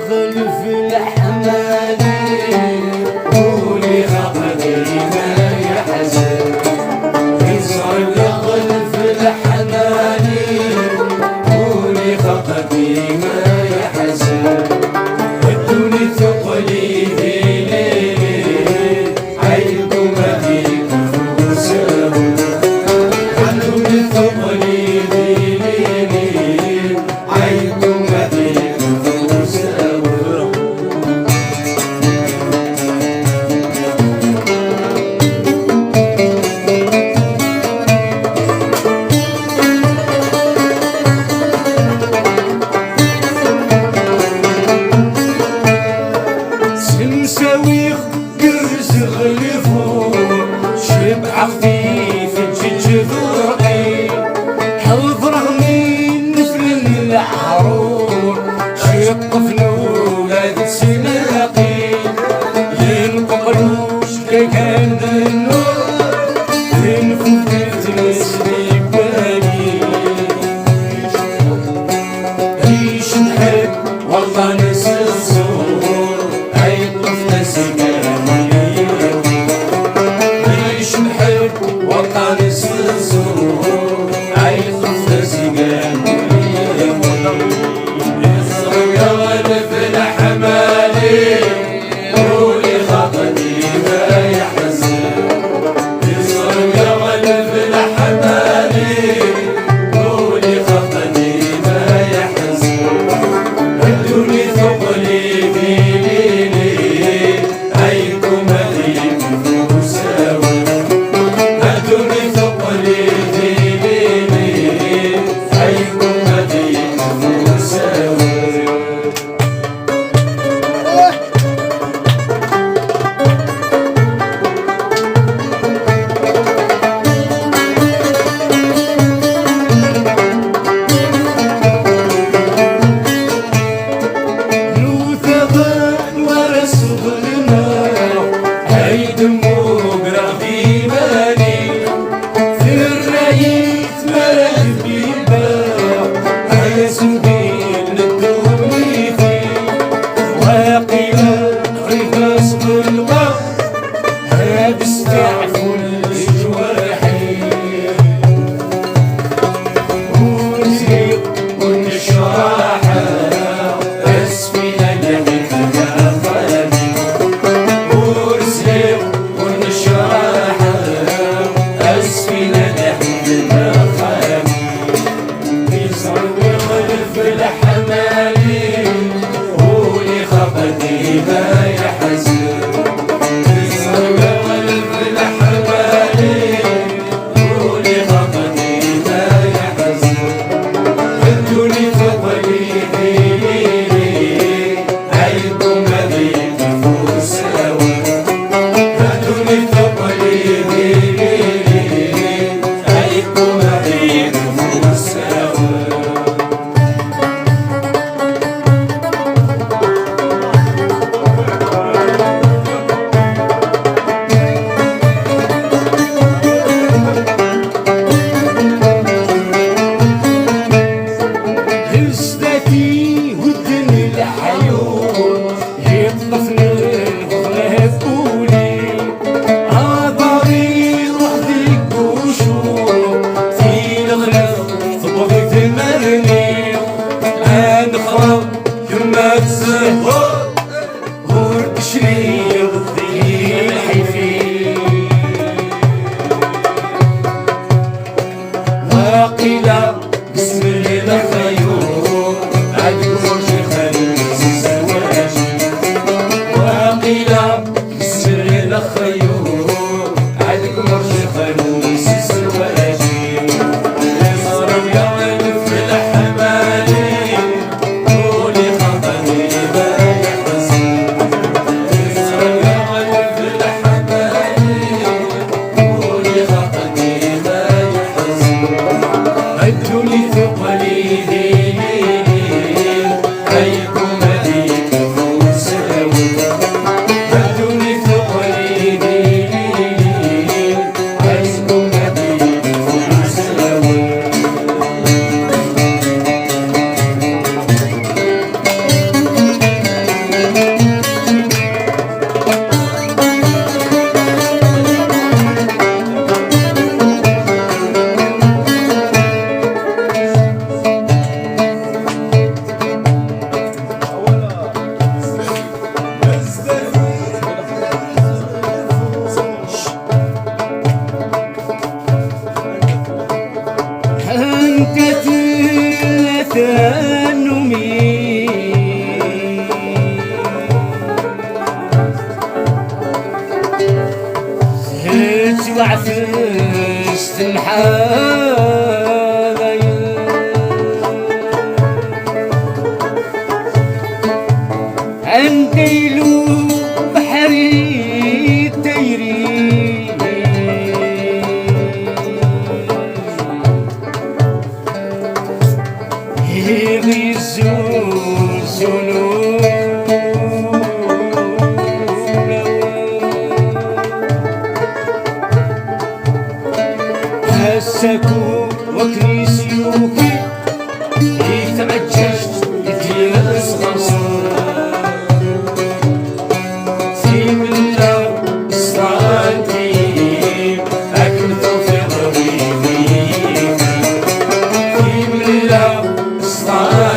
يغلف الحمالي قولي خطبي ما يحزن يصعب يغلف الحمالي قولي خطبي ما يحزن ادوني ثقلي في ليلي عيكم فيك فرسان ادوني ثقلي في ليلي عيكم فيك فرسان سمساوي قرز غلفو شبع خفيف تجج ذرقي حظ رغمين مثل العرور شق فنولاد سلاقي ينقلوش كان النور ينفذ تنسلي بالي عيش نحب والله نسى الزور عيش نحب وطن الزور عيش نسقان يصرف يغلف الحمالي قولي خطني ما يحزن يصرف يغلف الحمالي قولي خطني ما يحزن ادوني ثقلي في ليلي عيكم هذيك فرساوي ادوني ثقلي في ليلي عيكم هذيك فرساوي دموغرافي مالي في الرايت مرض بيباع على سبيل الدنيا فيه واقيلا غيباس بالغا هابس تعفو الجوارحين ونزيق ونشرحها اسفنا لحيت الغفاني ورزيق ونشرحها اسفنا لحيت الغفاني يصعب يغلف الحمالي قولي خطني ما يحزن يصعب يغلف الحمالي قولي خطني ما يحزن ادوني ثقلي في ليلي عيكم هذيك فرساوي ادوني ثقلي في ليلي عيكم هذيك فرساوي هزتي ودني الحيوم يطفني الغلاف قولي عبري وحدك وشوف في الغلاف صبغي تمرني انخرب كما تزهر وردشني غدي الحيفين واقيلا بسم الله الخيور عدكم شيخان زواجي واقيلا بسم الله الخيور عدكم شيخان زواجي يصرف يغلف الحمالي قولي خطني ما يحزن يصرف يغلف الحمالي قولي خطني ما يحزن ادوني ثقلي تنمي زهت وعفست الحايل عنديلو بحري تيري هيغي زلزلو هسكو وكنيسيوكي يتعججت يتياس غصر في منا صلاتي أكل توفيق غريبي في منا صلاتي